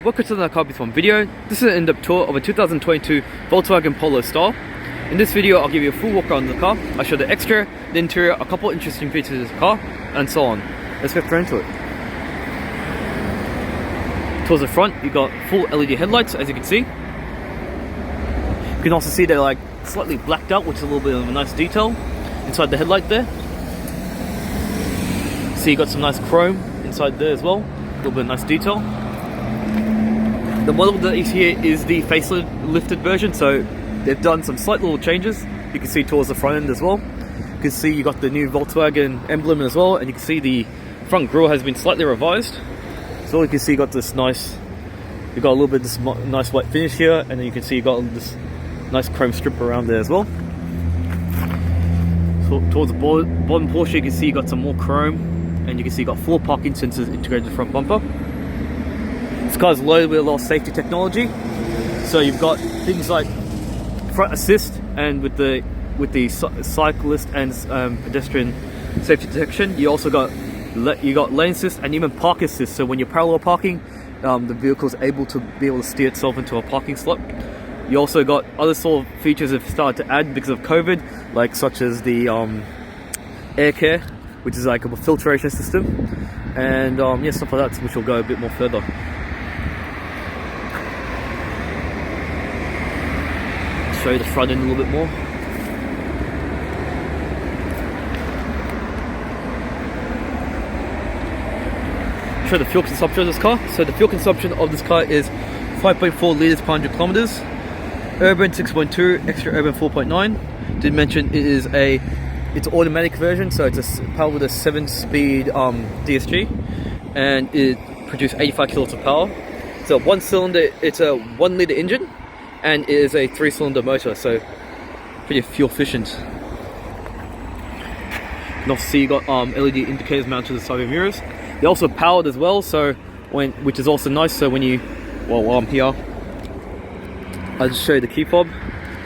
Welcome to another Car Piece One video. This is an in-depth tour of a 2022 Volkswagen Polo Star. In this video I'll give you a full walk around the car. I'll show the exterior, the interior, a couple interesting features of the car, and so on. Let's get straight into it. Towards the front you've got full LED headlights, as you can see. You can also see they're like slightly blacked out, which is a little bit of a nice detail inside the headlight there. So you got some nice chrome inside there as well, a little bit of nice detail. The model that is here is the facelifted version, so they've done some slight little changes. You can see towards the front end as well. You can see you got the new Volkswagen emblem as well, and you can see the front grille has been slightly revised. So you can see you got this nice, you got a little bit of this nice white finish here, and then you can see you got this nice chrome strip around there as well. So towards the bottom portion you can see you got some more chrome, and you can see you got 4 parking sensors integrated in the front bumper. This car is loaded with a lot of safety technology. So you've got things like front assist, and with the cyclist and pedestrian safety detection. You also got lane assist and even park assist. So when you're parallel parking, the vehicle is able to steer itself into a parking slot. You also got other sort of features that have started to add because of COVID, like such as the air care, which is like a filtration system, and yeah, stuff like that, which will go a bit more further. Show you the front end a little bit more. Show the fuel consumption of this car. So the fuel consumption of this car is 5.4 liters per 100 kilometers. Urban 6.2, extra urban 4.9. Did mention it is it's automatic version, so it's powered with a 7-speed DSG, and it produces 85 kilowatts of power. So one cylinder, it's a 1 liter engine, and it is a 3-cylinder motor, so pretty fuel efficient. You can also see you got LED indicators mounted to the side of your mirrors. They're also powered as well, so which is also nice. So when you, while I'm here, I'll just show you the key fob.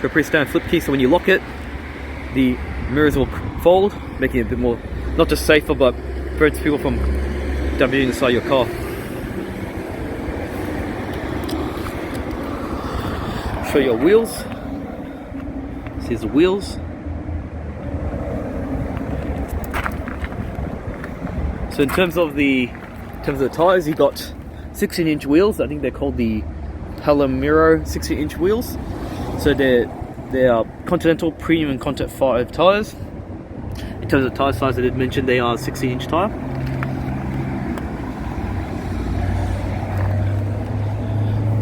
For a pretty standard flip key, so when you lock it, the mirrors will fold, making it a bit more, not just safer, but prevents people from damaging the side of your car. Show your wheels. Here's the wheels. So in terms of the tires, you got 16-inch wheels. I think they're called the Palomiro 16-inch wheels. So they are Continental Premium and Content 5 tires. In terms of tire size, I did mention they are 16-inch tire.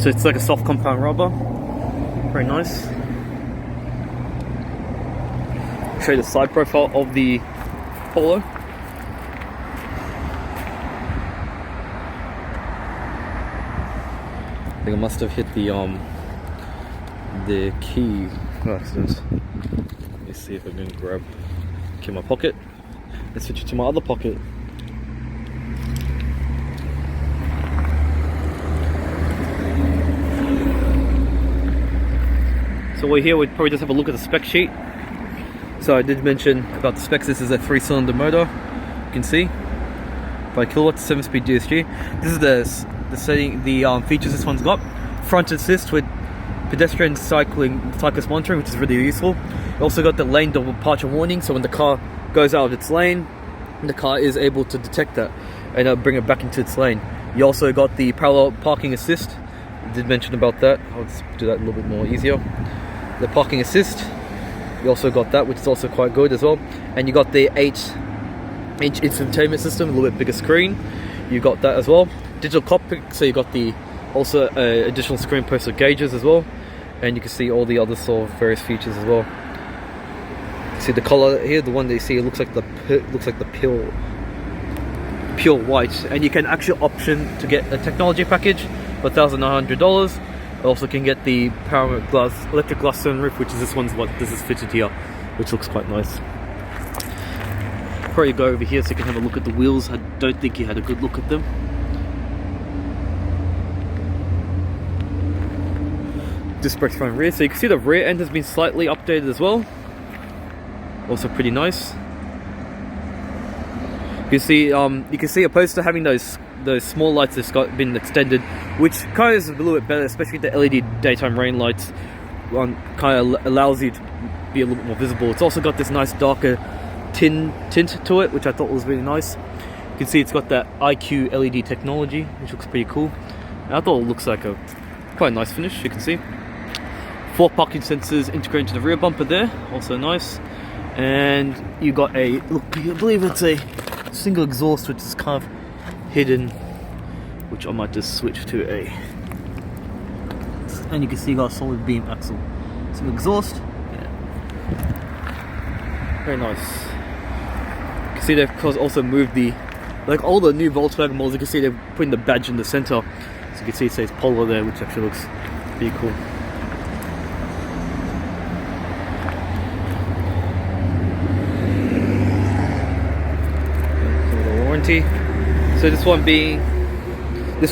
So it's like a soft compound rubber. Very nice. Show you the side profile of the Polo. I think I must have hit the key accident. Let me see if I can grab key in my pocket. Let's switch it to my other pocket. So we're here, we'd probably just have a look at the spec sheet. So I did mention about the specs. This is a 3-cylinder motor, you can see, 5 kilowatts, 7-speed DSG. This is the setting, the features this one's got. Front assist with pedestrian cyclist monitoring, which is really useful. You also got the lane departure warning, so when the car goes out of its lane, the car is able to detect that and bring it back into its lane. You also got the parallel parking assist. I did mention about that. I'll just do that a little bit more easier. The parking assist, you also got that, which is also quite good as well. And you got the 8-inch infotainment system, a little bit bigger screen. You got that as well. Digital cockpit, so you got the also additional screen posted gauges as well. And you can see all the other sort of various features as well. See the color here, the one that you see, it looks like the pure white. And you can actually option to get a technology package for $1,900. Also can get the electric glass sunroof, which is this is fitted here, which looks quite nice. Probably go over here so you can have a look at the wheels. I don't think you had a good look at them. Disc brakes front and rear, so you can see the rear end has been slightly updated as well. Also pretty nice. You can see opposed to having those small lights that's been extended, which kind of is a little bit better, especially the LED daytime rain lights. Kind of allows you to be a little bit more visible. It's also got this nice darker tint to it, which I thought was really nice. You can see it's got that IQ LED technology, which looks pretty cool. And I thought it looks like a quite nice finish. You can see 4 parking sensors integrated into the rear bumper there, also nice. And you got I believe it's a single exhaust, which is kind of hidden, which I might just switch to a. And you can see you got a solid beam axle, single exhaust. Yeah. Very nice. You can see they've also moved like all the new Volkswagen models. You can see they're putting the badge in the center, so you can see it says Polo there, which actually looks pretty cool. Warranty. So this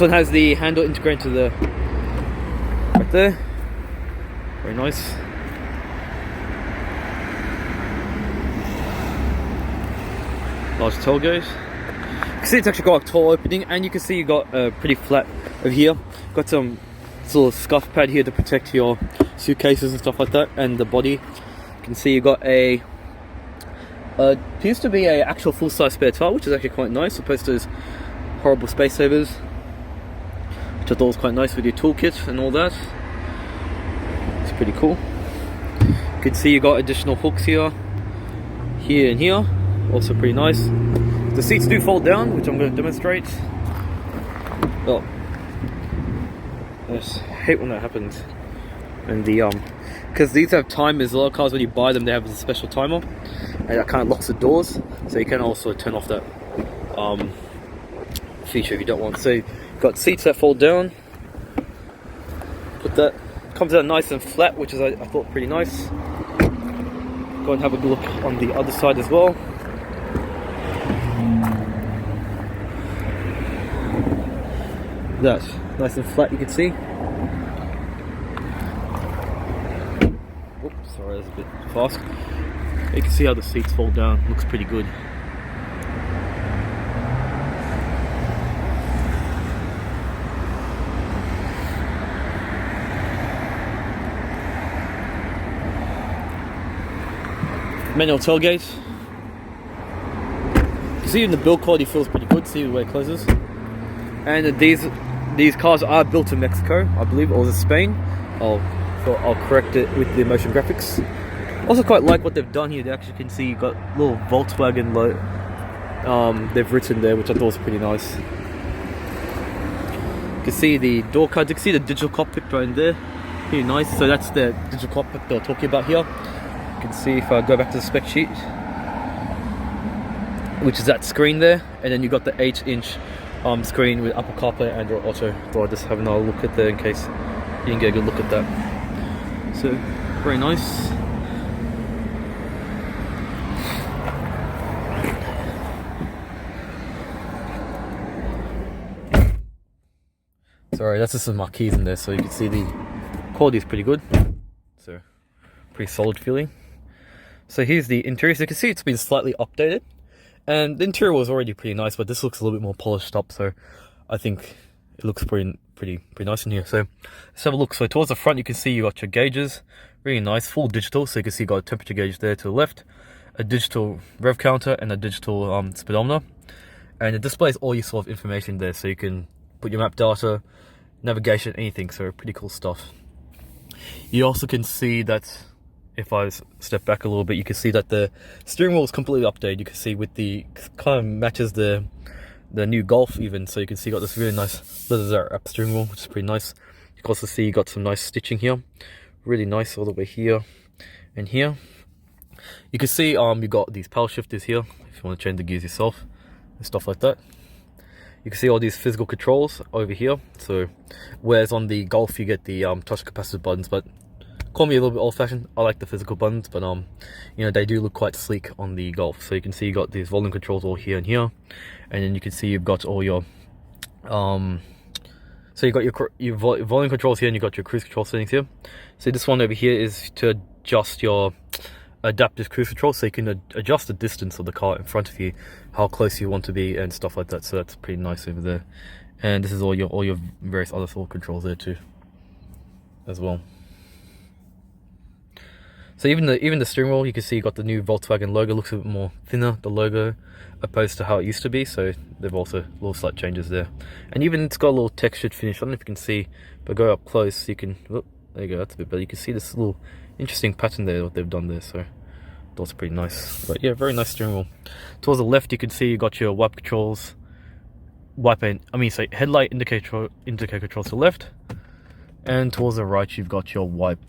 one has the handle integrated to the right there. Very nice. Large tailgate. You can see it's actually got a tall opening, and you can see you got pretty flat over here. Got some little scuff pad here to protect your suitcases and stuff like that, and the body. You can see you got appears to be a actual full-size spare tire, which is actually quite nice, opposed to those horrible space savers, which I thought was quite nice with your toolkit and all that. It's pretty cool. You can see you got additional hooks here, and here, also pretty nice. The seats do fold down, which I'm going to demonstrate. Oh, I just hate when that happens. And because these have timers, a lot of cars when you buy them they have a special timer, and that kind of locks the doors, so you can also turn off that feature if you don't want. So you've got seats that fold down. Comes out nice and flat, which is I thought pretty nice. Go and have a look on the other side as well. That nice and flat, you can see. Oops, sorry, that's a bit fast. You can see how the seats fold down. Looks pretty good. Manual tailgate. You can see in the build quality feels pretty good. See the way it closes. And these cars are built in Mexico, I believe, or is it Spain? I'll correct it with the motion graphics. Also quite like what they've done here. They actually can see you've got little Volkswagen they've written there, which I thought was pretty nice. You can see the door cards. You can see the digital cockpit right in there. Pretty nice. So that's the digital cockpit they're talking about here. You can see if I go back to the spec sheet, which is that screen there, and then you got the 8-inch screen with Apple CarPlay and Android Auto. So I'll just have another look at there in case you can get a good look at that. So very nice. Sorry, that's just some marquees in there, so you can see the quality is pretty good. So pretty solid feeling. So here's the interior. So you can see it's been slightly updated, and the interior was already pretty nice, but this looks a little bit more polished up. So I think it looks pretty nice in here. So let's have a look. So towards the front, you can see you got your gauges, really nice, full digital. So you can see you got a temperature gauge there to the left, a digital rev counter, and a digital speedometer, and it displays all your sort of information there. So you can put your map data, navigation, anything. So pretty cool stuff. You also can see that if I step back a little bit, you can see that the steering wheel is completely updated. You can see with the kind of matches the new Golf even. So you can see you got this really nice leather wrap steering wheel, which is pretty nice. You can also see you got some nice stitching here, really nice all the way here and here. You can see you got these power shifters here if you want to change the gears yourself and stuff like that. You can see all these physical controls over here. So whereas on the Golf you get the touch capacitive buttons, but call me a little bit old-fashioned, I like the physical buttons, but you know, they do look quite sleek on the Golf. So you can see you got these volume controls all here and here, and then you can see you've got all your so you got your volume controls here, and you got your cruise control settings here. So this one over here is to adjust your adaptive cruise control, so you can adjust the distance of the car in front of you, how close you want to be and stuff like that. So that's pretty nice over there. And this is all your various other sort of controls there too as well. So even the steering wheel, you can see you got the new Volkswagen logo. Looks a bit more thinner, the logo, opposed to how it used to be. So they've also little slight changes there. And even it's got a little textured finish. I don't know if you can see, but go up close, you can, oh, there you go, that's a bit better. You can see this little interesting pattern there, what they've done there. So that's pretty nice. But yeah, very nice steering wheel. Towards the left, you can see you got your wiper controls, headlight indicator controls to the left. And towards the right, you've got your wiper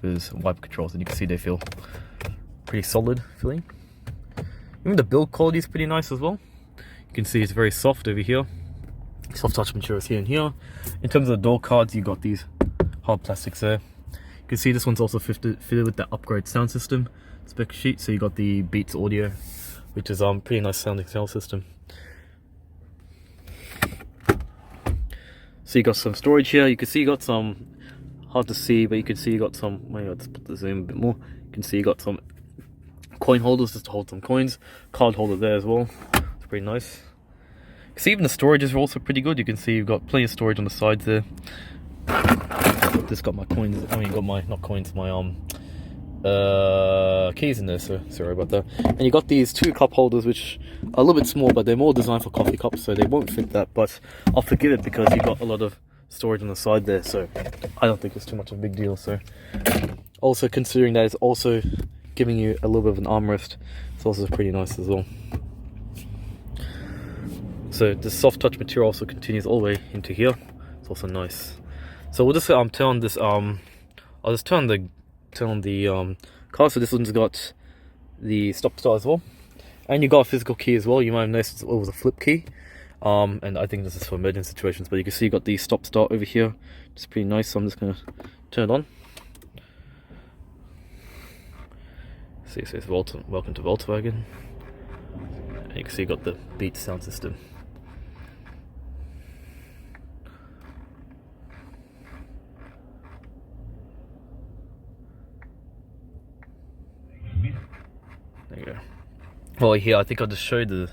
controls, and you can see they feel pretty solid feeling. Even the build quality is pretty nice as well. You can see it's very soft over here. Soft touch materials here and here. In terms of the door cards, you got these hard plastics there. You can see this one's also fitted with the upgrade sound system spec sheet. So you got the Beats audio, which is pretty nice sounding sound system. So you got some storage here. You can see you got some, hard to see, but you can see you got some, let's put the zoom a bit more. You can see you got some coin holders just to hold some coins. Card holder there as well. It's pretty nice. You can see even the storage is also pretty good. You can see you've got plenty of storage on the sides there. Just got my coins, got my, not coins, my keys in there, so sorry about that. And you got these two cup holders which are a little bit small, but they're more designed for coffee cups, so they won't fit that, but I'll forgive it because you got a lot of storage on the side there, so I don't think it's too much of a big deal. So also considering that it's also giving you a little bit of an armrest, it's also pretty nice as well. So the soft touch material also continues all the way into here. It's also nice. So we'll just turn on this I'll just turn on the car. So this one's got the stop start as well, and you got a physical key as well. You might have noticed it was a flip key. And I think this is for emergency situations, but you can see you got the stop start over here. It's pretty nice, so I'm just gonna turn it on. See, it says welcome to Volkswagen. And you can see you got the Beats sound system. There you go. Well, here I think I'll just show you the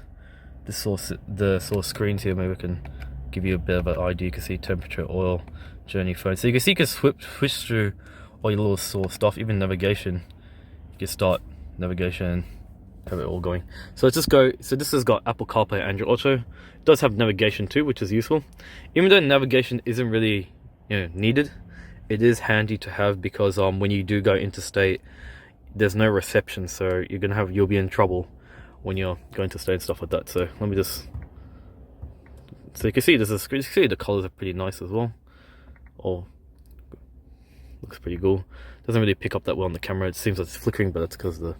source screens here. Maybe I can give you a bit of an idea. You can see temperature, oil, journey, phone. So you can see you can switch through all your little source stuff, even navigation. You can start navigation and have it all going. So let's just go. So this has got Apple CarPlay, Android Auto. It does have navigation too, which is useful. Even though navigation isn't really needed, it is handy to have because when you do go interstate, there's no reception, so you'll be in trouble when you're going to stay and stuff like that. So let me just, so you can see you can see the colors are pretty nice as well. Looks pretty cool. Doesn't really pick up that well on the camera. It seems like it's flickering, but that's because of the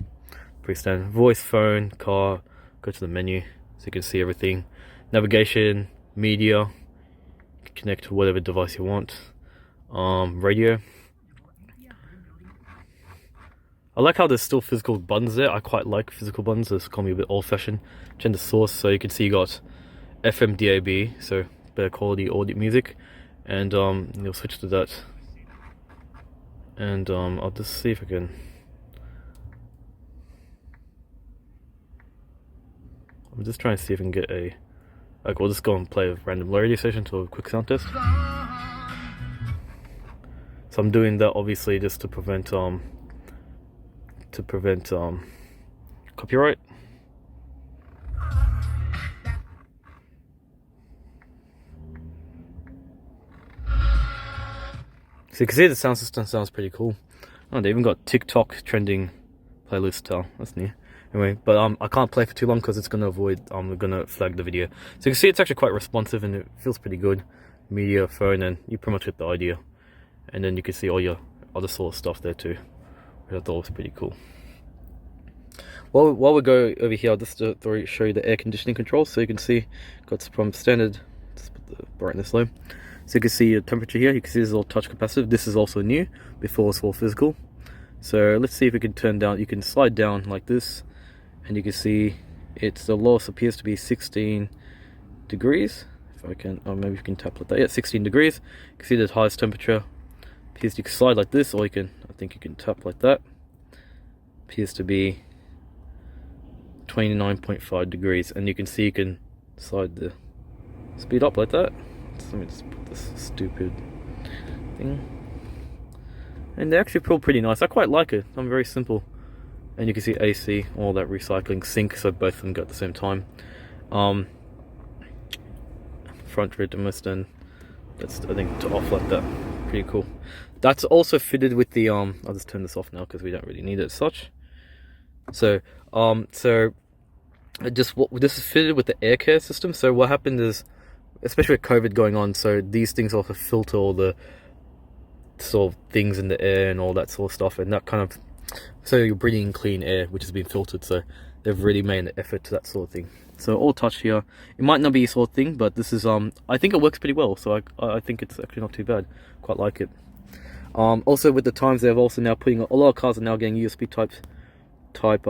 pre-stand. Voice, phone, car, go to the menu so you can see everything. Navigation, media, you can connect to whatever device you want. Radio. I like how there's still physical buttons there. I quite like physical buttons. This call me a bit old-fashioned. Change the source, so you can see you got FM DAB, so better quality audio music, and you'll switch to that. And I'll just see if I can. I'm just trying to see if I can get a. Like, we'll just go and play a random radio station to a quick sound test. So I'm doing that obviously just to prevent copyright. So you can see the sound system sounds pretty cool. Oh, they even got TikTok trending playlist. Oh, that's new. Anyway, but I can't play for too long because it's gonna flag the video. So you can see it's actually quite responsive and it feels pretty good. Media, phone, and you pretty much get the idea. And then you can see all your other sort of stuff there too, which I thought was pretty cool. While we go over here, I'll just show you the air conditioning controls. So you can see, got from standard, just put the brightness low. So you can see your temperature here. You can see this is all touch capacitive. This is also new. Before it's all physical. So let's see if we can turn down. You can slide down like this, and you can see the lowest appears to be 16 degrees. If I can, or maybe you can tap like that. Yeah, 16 degrees. You can see the highest temperature. Appears you can slide like this, or I think you can tap like that. Appears to be 29.5 degrees, and you can see you can slide the speed up like that. So let me just put this stupid thing, and they actually feel pretty nice. I quite like it. I'm very simple, and you can see AC, all that recycling, sync, so both of them go at the same time. Front rear thermostat, and that's, I think, to off like that. Pretty cool. That's also fitted with the I'll just turn this off now because we don't really need it as such. So this is fitted with the air care system. So what happened is, especially with COVID going on, so these things also filter all the sort of things in the air and all that sort of stuff, and that kind of, so you're breathing clean air which has been filtered. So they've really made an effort to that sort of thing. So all touch here. It might not be your sort of thing, but this is I think it works pretty well. So I think it's actually not too bad. Quite like it. Also with the times, they're also now putting, a lot of cars are now getting USB type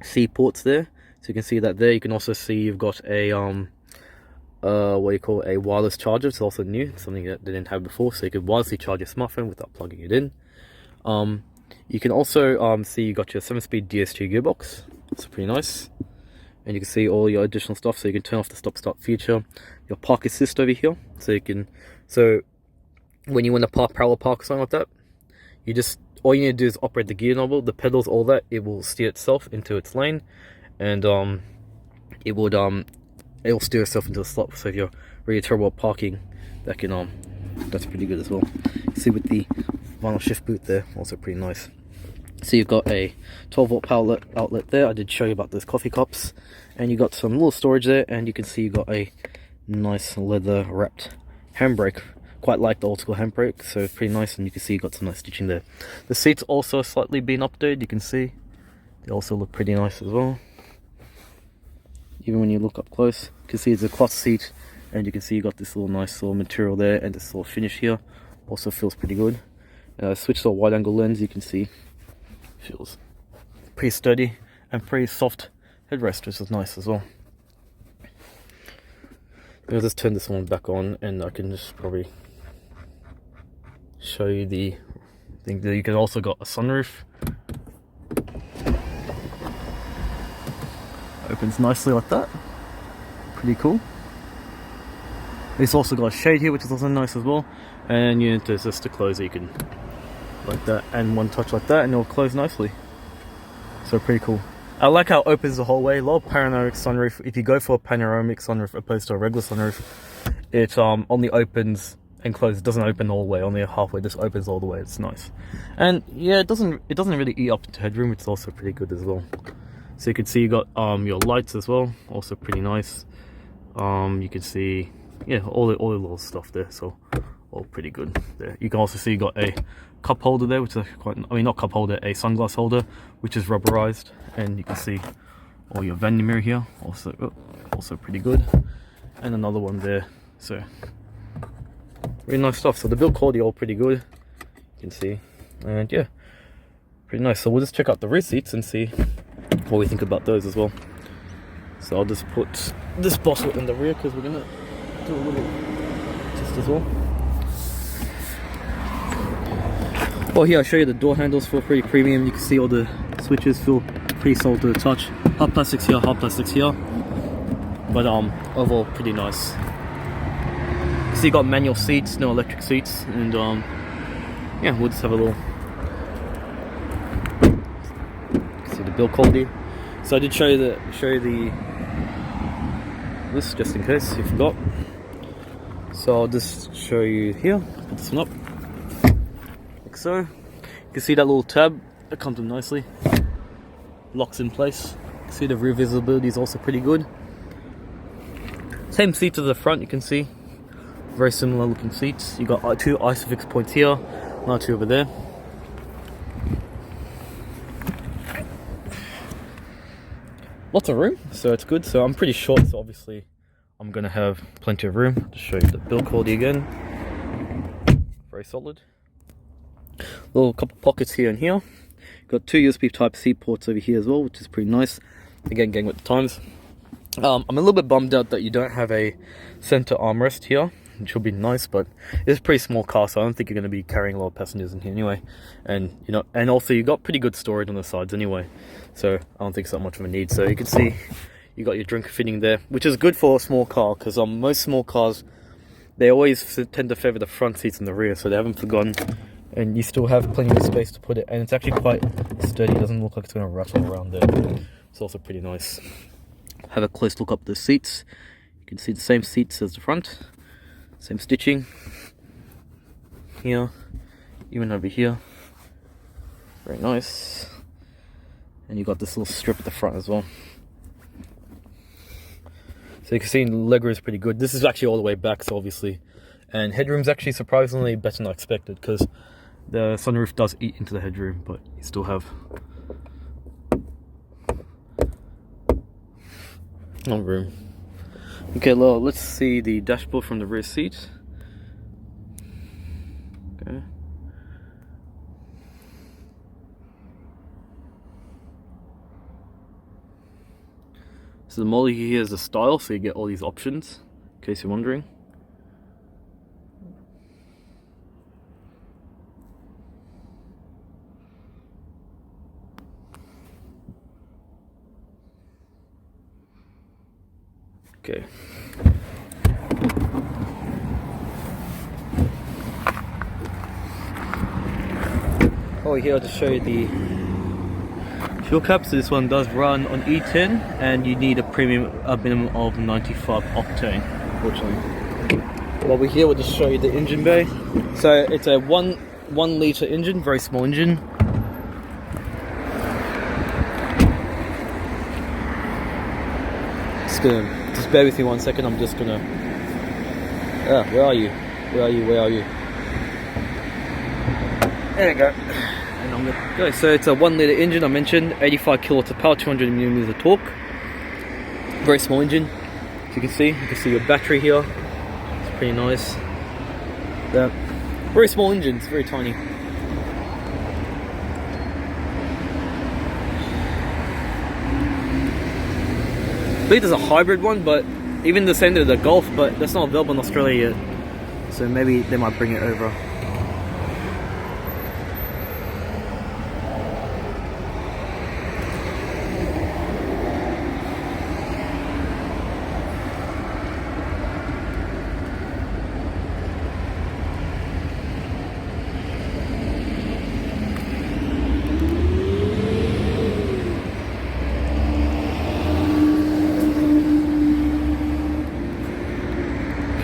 C ports there. So you can see that there. You can also see you've got a what you call a wireless charger. It's also new, something that they didn't have before. So you could wirelessly charge your smartphone without plugging it in. You can also see you got your 7-speed DSG gearbox. It's pretty nice. And you can see all your additional stuff. So you can turn off the stop-start feature. Your park assist over here. So you can, so when you want to parallel park or something like that, you just, all you need to do is operate the gear knob, the pedals, all that. It will steer itself into its lane, and it will steer itself into the slot. So if you're really terrible at parking, that can that's pretty good as well. See with the vinyl shift boot there, also pretty nice. So you've got a 12-volt power outlet there. I did show you about those coffee cups, and you got some little storage there, and you can see you got a nice leather wrapped handbrake. Quite like the old school handbrake, so it's pretty nice, and you can see you got some nice stitching there. The seats also slightly been updated. You can see they also look pretty nice as well. Even when you look up close, you can see it's a cloth seat, and you can see you got this little nice little material there, and this little finish here also feels pretty good. Switch to a wide angle lens. You can see feels pretty sturdy and pretty soft headrest, which is nice as well. I'll just turn this one back on, and I can just probably show you the thing that you can also got a sunroof. Opens nicely like that. Pretty cool. It's also got a shade here, which is also nice as well. And you need to just to close it, you can like that, and one touch like that, and it'll close nicely. So pretty cool. I like how it opens the whole way. A lot of panoramic sunroof, if you go for a panoramic sunroof opposed to a regular sunroof, it only opens and closes. It doesn't open all the way, only halfway. Just opens all the way. It's nice. And yeah, it doesn't really eat up to headroom. It's also pretty good as well. So you can see you got your lights as well, also pretty nice. You can see, yeah, all the little stuff there, so all pretty good there. You can also see you got a cup holder there, which is quite, I mean, not cup holder, a sunglass holder, which is rubberized, and you can see all your vanity mirror here, also pretty good, and another one there. So really nice stuff. So the build quality all pretty good, you can see, and yeah, pretty nice. So we'll just check out the rear seats and see what we think about those as well. So I'll just put this bottle in the rear because we're gonna do a little test as well. Oh, here I'll show you the door handles. Feel pretty premium. You can see all the switches feel pretty solid to the touch. Hard plastics here, hard plastics here. But overall pretty nice. So you got manual seats, no electric seats, and yeah, we'll just have a little. You can see the build quality. So I did show you the this just in case you forgot. So I'll just show you here. Put this one up. Like so. You can see that little tab. It comes in nicely. Locks in place. You can see the rear visibility is also pretty good. Same seats at the front, you can see. Very similar looking seats. You got two ISOFIX points here, another two over there. Lots of room, so it's good. So I'm pretty short, so obviously I'm gonna have plenty of room. To show you the build quality again. Very solid. Little couple pockets here and here. Got two USB Type-C ports over here as well, which is pretty nice. Again, getting with the times. I'm a little bit bummed out that you don't have a center armrest here. which will be nice, but it's a pretty small car, so I don't think you're going to be carrying a lot of passengers in here anyway. And you know, and also you got pretty good storage on the sides anyway, so I don't think it's that much of a need. So you can see you got your drinker fitting there, which is good for a small car, because most small cars, they always tend to favor the front seats and the rear, so they haven't forgotten. And you still have plenty of space to put it, and it's actually quite sturdy. It doesn't look like it's going to rattle around there. It's also pretty nice. Have a close look up the seats. You can see the same seats as the front, same stitching here, even over here. Very nice. And you got this little strip at the front as well. So you can see the leg room is pretty good. This is actually all the way back, so obviously, and headroom's actually surprisingly better than I expected, because the sunroof does eat into the headroom, but you still have no room. Okay, well, let's see the dashboard from the rear seat. Okay. So the model here is the style, so you get all these options, in case you're wondering. Okay. Oh, here I'll just show you the fuel cap. So this one does run on E10, and you need a minimum of 95 octane, unfortunately. While we're here, we'll just show you the engine bay. So it's a one litre engine, very small engine. Just bear with me 1 second. I'm just gonna. Where are you? Where are you? Where are you? There you go. And I'm gonna go. So it's a 1 litre engine. I mentioned 85 kilowatts of power, 200 millimeters of torque. Very small engine. As you can see your battery here. It's pretty nice. Very small engine. It's very tiny. I believe there's a hybrid one, but even the same to the Golf, but that's not available in Australia yet. So maybe they might bring it over.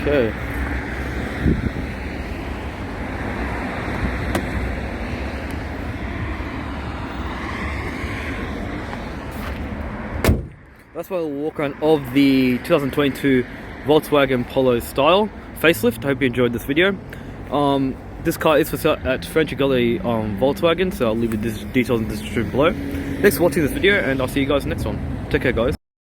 Okay. That's why we'll walk around of the 2022 Volkswagen Polo style facelift. I hope you enjoyed this video. This car is for sale at French Gully Volkswagen, so I'll leave you the details in the description below. Thanks for watching this video, and I'll see you guys in the next one. Take care, guys.